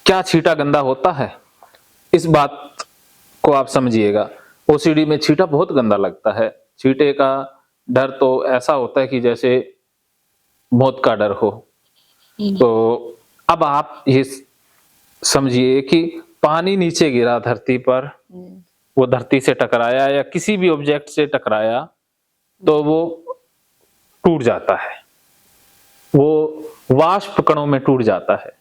क्या छींटा गंदा होता है, इस बात को आप समझिएगा। ओसीडी में छींटा बहुत गंदा लगता है। छींटे का डर तो ऐसा होता है कि जैसे मौत का डर हो। तो अब आप ये समझिए कि पानी नीचे गिरा धरती पर, वो धरती से टकराया या किसी भी ऑब्जेक्ट से टकराया तो वो टूट जाता है, वो वाष्प कणों में टूट जाता है।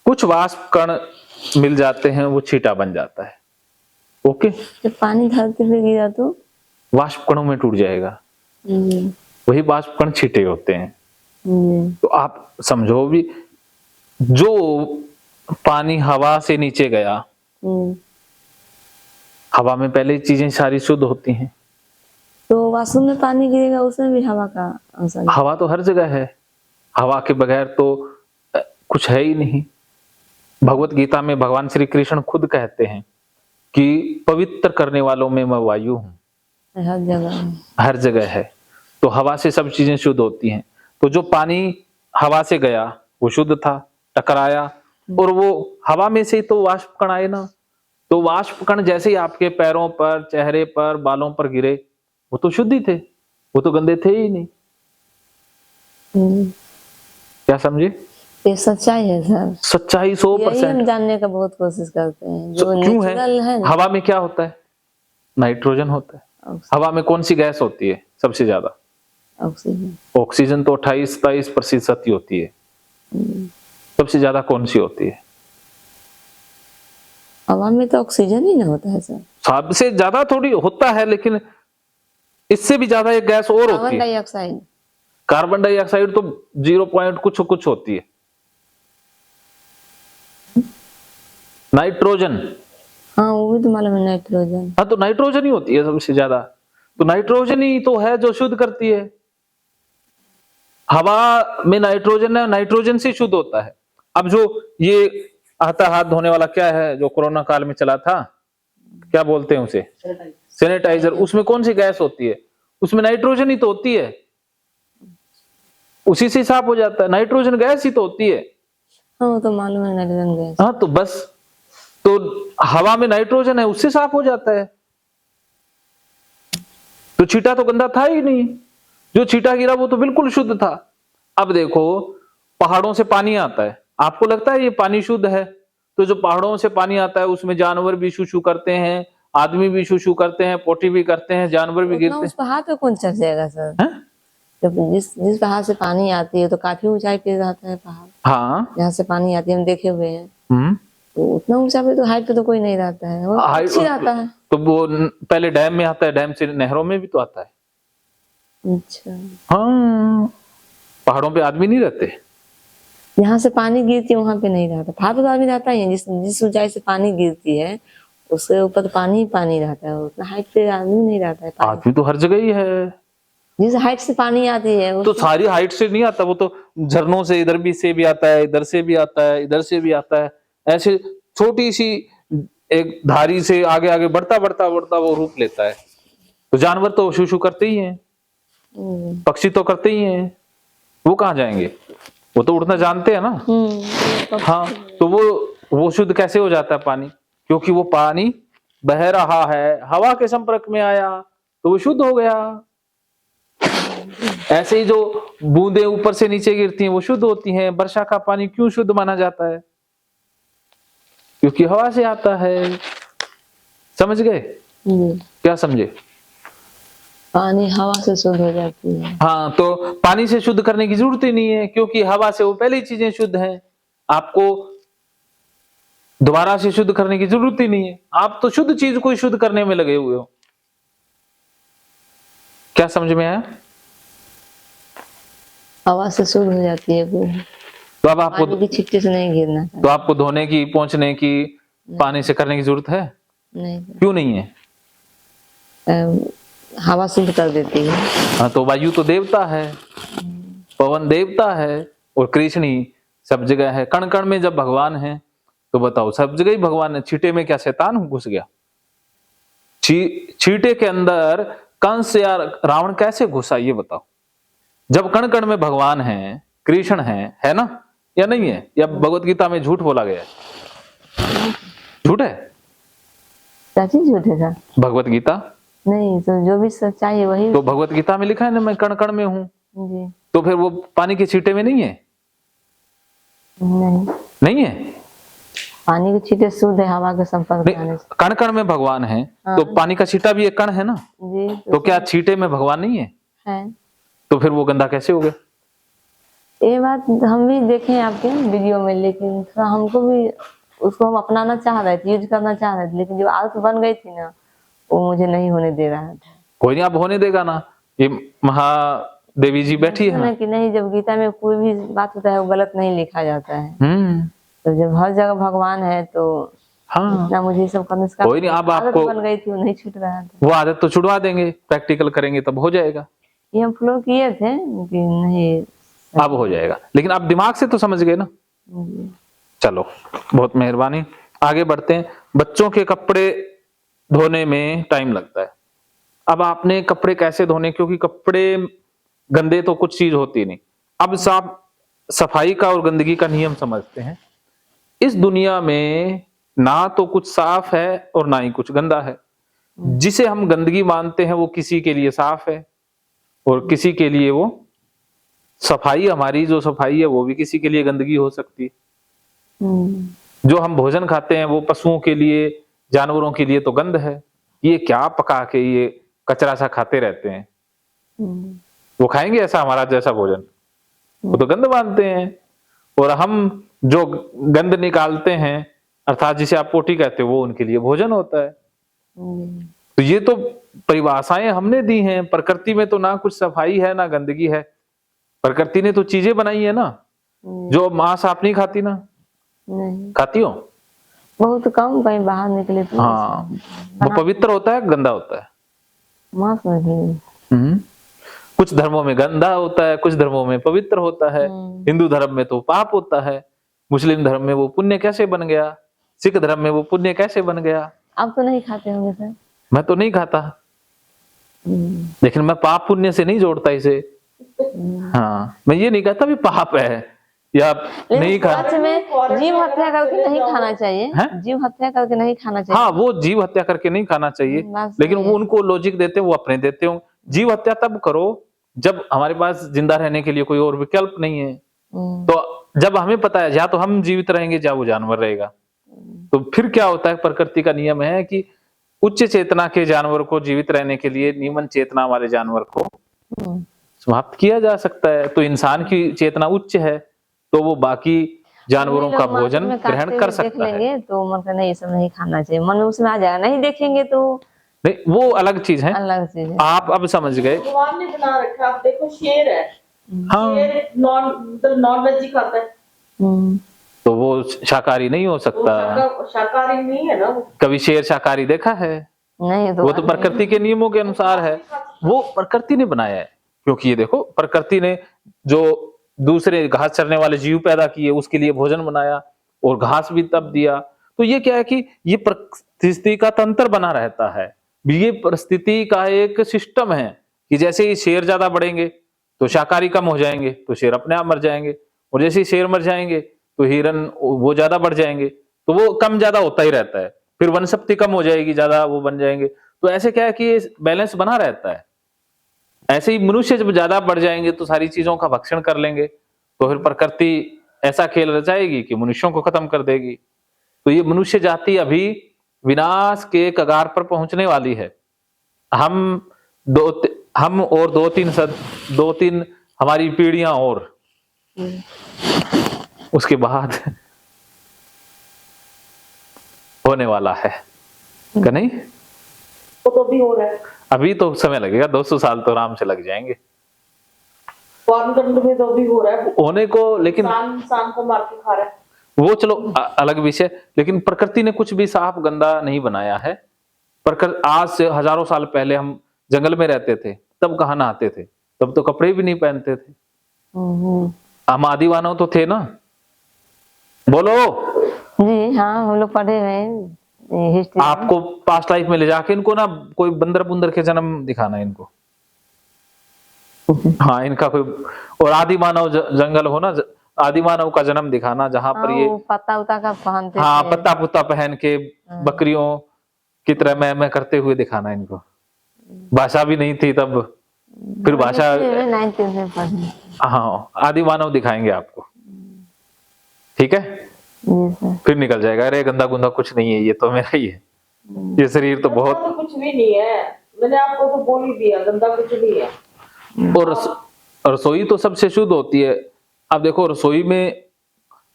कुछ वाष्प कण मिल जाते हैं, वो छींटा बन जाता है। ओके, जब पानी धरती पे गिरा तो वाष्प कणों में टूट जाएगा, वही वाष्प कण छींटे होते हैं। तो आप समझो भी, जो पानी हवा से नीचे गया, हवा में पहले चीजें सारी शुद्ध होती हैं, तो वाशरूम में पानी गिरेगा उसमें भी हवा का अंश है? हवा तो हर जगह है, हवा के बगैर तो कुछ है ही नहीं। भगवत गीता में भगवान श्री कृष्ण खुद कहते हैं कि पवित्र करने वालों में मैं वायु हूं। हर जगह है, हर जगह है। तो हवा से सब चीजें शुद्ध होती हैं। तो जो पानी हवा से गया वो शुद्ध था, टकराया, और वो हवा में से ही तो वाष्प कण आए ना। तो वाष्प कण जैसे ही आपके पैरों पर, चेहरे पर, बालों पर गिरे, वो तो शुद्ध ही थे, वो तो गंदे थे ही नहीं। क्या समझे? ये सच्चाई है सर। सच्चाई 100%। हम जानने का बहुत कोशिश करते हैं जो क्यों नेचुरल है ना। हवा में क्या होता है? नाइट्रोजन होता है। हवा में कौन सी गैस होती है सबसे ज्यादा? ऑक्सीजन। ऑक्सीजन तो 28-27% ही होती है। सबसे ज्यादा कौन सी होती है? हवा में तो ऑक्सीजन ही ना होता है सर। सबसे ज्यादा थोड़ी होता है, लेकिन इससे भी ज्यादा एक गैस और होती है, कार्बन डाइऑक्साइड। कार्बन डाइऑक्साइड तो 0 पॉइंट कुछ कुछ होती है। नाइट्रोजन, हाँ वो भी तो मालूम है, नाइट्रोजन। हाँ, तो नाइट्रोजन ही होती है सबसे ज्यादा। तो नाइट्रोजन ही तो है जो शुद्ध करती है। हवा में नाइट्रोजन है, नाइट्रोजन से शुद्ध होता है। अब जो ये आता हाथ धोने वाला क्या है जो कोरोना काल में चला था, क्या बोलते हैं उसे? सैनिटाइजर। उसमें कौन सी गैस होती है? उसमें नाइट्रोजन ही तो होती है, उसी से साफ हो जाता है। नाइट्रोजन गैस ही तो होती है। हाँ वो तो मालूम है, नाइट्रोजन गैस। हाँ, तो बस, तो हवा में नाइट्रोजन है, उससे साफ हो जाता है। तो छींटा तो गंदा था ही नहीं, जो छींटा गिरा वो तो बिल्कुल शुद्ध था। अब देखो, पहाड़ों से पानी आता है, आपको लगता है ये पानी शुद्ध है? तो जो पहाड़ों से पानी आता है उसमें जानवर भी शू करते हैं, आदमी भी शू करते हैं, पोटी भी करते हैं, जानवर भी गिरते हैं। उस पहाड़ पे कौन चढ़ जाएगा सर? है? जब जिस पहाड़ से पानी आती है तो काफी ऊंचाई पे रहता है पहाड़। हाँ, यहाँ से पानी आती है, हम देखे हुए हैं। तो उतना ऊंचा पे तो हाइट पे तो कोई नहीं रहता है, वो अच्छी रहता है। तो वो पहले डैम में आता है, डैम से नहरों में भी तो आता है। अच्छा, हाँ, पहाड़ों पे आदमी नहीं रहते। यहाँ से पानी गिरती है वहां पे नहीं रहता। पहाड़ पे तो आदमी रहता ही है, जिस ऊंचाई से पानी गिरती है उसके ऊपर तो पानी ही पानी रहता है, उतना हाइट पे आदमी नहीं रहता है। आदमी तो हर जगह ही है। जिस हाइट से पानी आती है तो सारी हाइट से नहीं आता, वो तो झरनों से, इधर भी से भी आता है, इधर से भी आता है, इधर से भी आता है। ऐसे छोटी सी एक धारी से आगे आगे बढ़ता बढ़ता बढ़ता वो रूप लेता है। तो जानवर तो शू करते ही हैं, पक्षी तो करते ही हैं, वो कहाँ जाएंगे? वो तो उड़ना जानते हैं ना। हाँ, तो वो शुद्ध कैसे हो जाता है पानी? क्योंकि वो पानी बह रहा है, हवा के संपर्क में आया तो वो शुद्ध हो गया। ऐसे ही जो बूंदे ऊपर से नीचे गिरती हैं वो शुद्ध होती हैं। वर्षा का पानी क्यों शुद्ध माना जाता है? क्योंकि हवा से आता है। समझ गए? क्या समझे? पानी हवा से शुद्ध हो जाती है। हाँ, तो पानी से शुद्ध करने की जरूरत ही नहीं है, क्योंकि हवा से वो पहले ही चीजें शुद्ध हैं। आपको दोबारा से शुद्ध करने की जरूरत ही नहीं है। आप तो शुद्ध चीज को शुद्ध करने में लगे हुए हो। क्या समझ में आया? हवा से शुद्ध हो जाती है वो। तो अब आपको पानी की छिट्टे से नहीं गिरना चाहिए। तो आपको धोने की, पोंछने की पानी से करने की जरूरत है? नहीं। क्यों नहीं है? हवा शुद्ध कर देती है। हाँ, तो वायु तो देवता है, पवन देवता है, और कृष्ण ही सब जगह है। कण कण में जब भगवान है तो बताओ, सब जगह ही भगवान है। छींटे में क्या शैतान घुस गया? छींटे के अंदर कंस या रावण कैसे घुसा, ये बताओ? जब कण कण में भगवान है, कृष्ण है ना, या नहीं है? या भगवत गीता में झूठ बोला गया है? झूठ है? क्या चीज झूठ है? भगवत गीता? नहीं, तो जो भी सच्चाई है वही। तो भगवत गीता में लिखा है ना, मैं कण कण में हूँ। जी तो फिर वो पानी के छींटे में नहीं है? नहीं, नहीं है? पानी के छींटे शुद्ध है हवा के संपर्क में आने नहीं, से। कण कण में भगवान है। हाँ। तो पानी का छींटा भी एक कण है ना? जी तो क्या छींटे में भगवान नहीं है? है। तो फिर वो गंदा कैसे हो गया? ये बात हम भी देखे आपके वीडियो में, लेकिन थोड़ा हमको भी उसको हम अपनाना चाह रहे थे, यूज करना चाह रहे थे, लेकिन जो आदत बन गई थी ना, वो मुझे नहीं होने दे रहा था। कोई नहीं, आप होने देगा ना। ये महादेवी जी बैठी है ना। कि नहीं, जब गीता में कोई भी बात होता है वो गलत नहीं लिखा जाता है। तो जब हर जगह भगवान है तो हाँ, इतना मुझे ये सब करने से कोई नहीं, अब आदत आपको बन गई थी, वो नहीं छूट रहा था। वो आदत तो छुड़वा देंगे, प्रैक्टिकल करेंगे तब हो जाएगा। ये हम फ्लो किए थे कि नहीं, अब हो जाएगा, लेकिन आप दिमाग से तो समझ गए ना। चलो, बहुत मेहरबानी, आगे बढ़ते हैं। बच्चों के कपड़े धोने में टाइम लगता है। अब आपने कपड़े कैसे धोने, क्योंकि कपड़े गंदे तो कुछ चीज होती नहीं। अब साफ सफाई का और गंदगी का नियम समझते हैं। इस दुनिया में ना तो कुछ साफ है और ना ही कुछ गंदा है। जिसे हम गंदगी मानते हैं वो किसी के लिए साफ है और किसी के लिए वो सफाई, हमारी जो सफाई है वो भी किसी के लिए गंदगी हो सकती है। जो हम भोजन खाते हैं वो पशुओं के लिए, जानवरों के लिए तो गंद है। ये क्या पका के ये कचरा सा खाते रहते हैं, वो खाएंगे ऐसा हमारा जैसा भोजन? वो तो गंद मानते हैं। और हम जो गंद निकालते हैं, अर्थात जिसे आप पोटी कहते हो, वो उनके लिए भोजन होता है। तो ये तो परिभाषाएं हमने दी हैं। प्रकृति में तो ना कुछ सफाई है ना गंदगी है। प्रकृति ने तो चीजें बनाई है ना। जो मांस आप नहीं खाती ना? नहीं, खाती हो? बहुत कम, कहीं बाहर निकले तो। हाँ, वो पवित्र होता है, गंदा होता है? मांस नहीं। कुछ धर्मों में गंदा होता है, कुछ धर्मों में पवित्र होता है। हिंदू धर्म में तो पाप होता है, मुस्लिम धर्म में वो पुण्य कैसे बन गया, सिख धर्म में वो पुण्य कैसे बन गया? आप तो नहीं खाते होंगे सर? मैं तो नहीं खाता, लेकिन मैं पाप पुण्य से नहीं जोड़ता इसे। हाँ, मैं ये नहीं कहता भी पाप है या नहीं खा। सच में जीव हत्या करके नहीं खाना चाहिए है? जीव हत्या करके नहीं खाना चाहिए। हाँ, वो जीव हत्या करके नहीं खाना चाहिए, लेकिन वो उनको लॉजिक देते वो अपने देते हो। जीव हत्या तब करो जब हमारे पास जिंदा रहने के लिए कोई और विकल्प नहीं है। तो जब हमें पता है या तो हम जीवित रहेंगे या वो जानवर रहेगा, तो फिर क्या होता है? प्रकृति का नियम है कि उच्च चेतना के जानवर को जीवित रहने के लिए निम्न चेतना वाले जानवर को समाप्त किया जा सकता है। तो इंसान की चेतना उच्च है, तो वो बाकी जानवरों का भोजन ग्रहण कर सकता है। तो मन का नहीं, ये सब नहीं खाना चाहिए, मन उसमें आ जाएगा। नहीं देखेंगे तो नहीं, वो अलग चीज है, अलग चीज है। आप अब समझ गए। भगवान ने बना रखा, आप देखो शेर है। हाँ, शेर नॉन वेज ही खाता है, तो वो शाकाहारी नहीं हो सकता। शाकाहारी नहीं है ना वो। कभी शेर शाकाहारी देखा है? नहीं, वो तो प्रकृति के नियमों के अनुसार है, वो प्रकृति ने बनाया है। क्योंकि ये देखो, प्रकृति ने जो दूसरे घास चरने वाले जीव पैदा किए, उसके लिए भोजन बनाया और घास भी तब दिया। तो ये क्या है कि ये परिस्थिति का तंत्र बना रहता है। ये परिस्थिति का एक सिस्टम है कि जैसे ही शेर ज्यादा बढ़ेंगे तो शाकाहारी कम हो जाएंगे, तो शेर अपने आप मर जाएंगे। और जैसे ही शेर मर जाएंगे तो हिरन वो ज्यादा बढ़ जाएंगे, तो वो कम ज्यादा होता ही रहता है। फिर वनस्पति कम हो जाएगी, ज्यादा वो बन जाएंगे। तो ऐसे क्या है कि बैलेंस बना रहता है। ऐसे ही मनुष्य जब ज्यादा बढ़ जाएंगे तो सारी चीजों का भक्षण कर लेंगे, तो फिर प्रकृति ऐसा खेल रचाएगी कि मनुष्यों को खत्म कर देगी। तो ये मनुष्य जाति अभी विनाश के कगार पर पहुंचने वाली है। हम और दो तीन हमारी पीढ़ियां और, उसके बाद होने वाला है क्या? नहीं, तो भी हो रहा है। अभी तो समय लगेगा, 200 साल तो आराम से लग जाएंगे फॉरेन कंट्री में, तो भी हो रहा है होने को। लेकिन इंसान को मार के खा रहा है वो चलो अलग विषय। लेकिन प्रकृति ने कुछ भी साफ गंदा नहीं बनाया है। आज से हजारों साल पहले हम जंगल में रहते थे, तब कहाँ नहाते थे? तब तो कपड़े भी नहीं पहनते थे। हम आदि मानव तो थे ना? बोलो जी। हाँ, हम लोग पढ़े हैं हिस्ट्री। आपको पास्ट लाइफ में ले जाके इनको ना कोई बंदर बुंदर के जन्म दिखाना इनको। हाँ, इनका कोई और आदि मानव जंगल हो ना, आदि मानव का जन्म दिखाना, जहां पर ये वो पत्ता उता का पहनते हाँ थे। पत्ता पुत्ता पहन के बकरियों की तरह मैं करते हुए दिखाना इनको। भाषा भी नहीं थी तब, फिर भाषा, 9th में पढ़ी। हाँ आदि मानव दिखाएंगे आपको, ठीक है। जी सर। फिर निकल जाएगा, अरे गंदा गुंदा कुछ नहीं है, ये तो मेरा ही है, ये शरीर तो बहुत। तो कुछ भी नहीं है, मैंने आपको तो बोल ही दिया, गंदा कुछ नहीं है। और रसोई तो सबसे शुद्ध होती है। आप देखो रसोई में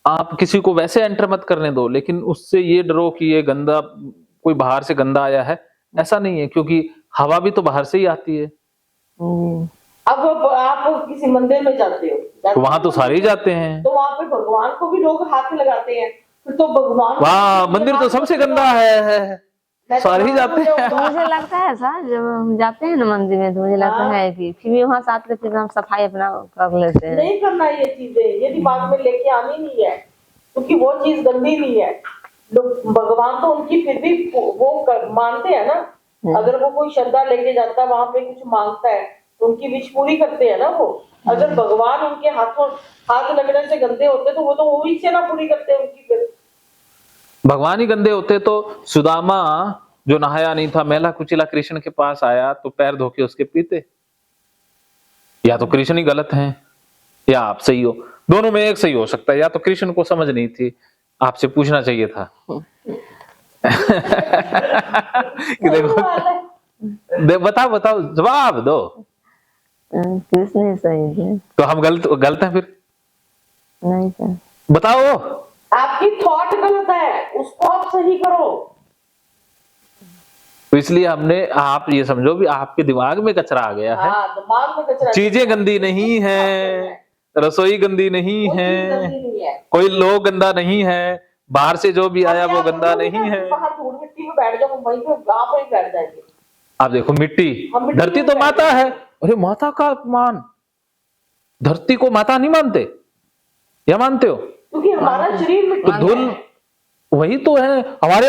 आप किसी को वैसे एंटर मत करने दो, लेकिन उससे ये डरो कि ये गंदा, कोई बाहर से गंदा आया है, ऐसा नहीं है, क्योंकि हवा भी तो बाहर से ही आती है। अब आप किसी मंदिर में जाते हो, तो वहां तो सारे ही जाते हैं, तो वहां पे भगवान को भी लोग हाथ लगाते हैं, फिर तो भगवान वहां मंदिर तो सबसे गंदा है, सारे ही जाते हैं। मुझे लगता है सर, जब हम जाते हैं ना मंदिर में, तो मुझे लगता है कि फिर भी वहां से आते फिर हम सफाई अपना कर लेते हैं। नहीं करना ये चीजें, ये दिमाग में लेके आनी नहीं है, क्योंकि वो चीज गंदी नहीं है। लोग भगवान तो उनकी फिर भी वो मानते हैं ना, अगर वो कोई श्रद्धा लेके जाता है वहां पे कुछ मांगता है तो उनकी विश पूरी करते हैं ना वो। अगर भगवान उनके हाथ लगने से गंदे होते तो वो तो वो विश ना पूरी करते उनकी। फिर भगवान ही गंदे होते तो सुदामा जो नहाया नहीं था, मैला कुचिला कृष्ण के पास आया तो पैर धो के उसके पीते। या तो कृष्ण ही गलत हैं या आप सही हो, दोनों में एक सही हो सकता है। या तो कृष्ण को समझ नहीं थी, आपसे पूछना चाहिए था कि देखो बताओ जवाब दो। कृष्ण ही सही है। तो हम गलत हैं फिर? नहीं सर। बताओ। आपकी थॉट गलत है, उसको आप सही करो। तो इसलिए हमने, आप ये समझो भी आपके दिमाग में कचरा आ गया है। हाँ, दिमाग में कचरा। चीजें गंदी नहीं है, रसोई गंदी नहीं वो चीज है, गंदी नहीं है। कोई लोग गंदा नहीं है, बाहर से जो भी आया वो गंदा नहीं है। बाहर धूल मिट्टी में बैठ जाओ, वहीं पे गांव पे ही बैठ जाएंगे। आप देखो मिट्टी, हम मिट्टी धरती में तो बैठ माता है, अरे माता का अपमान, धरती को माता नहीं मानते या मानते हो? क्योंकि हमारा शरीर मिट्टी तो धूल वही तो है हमारे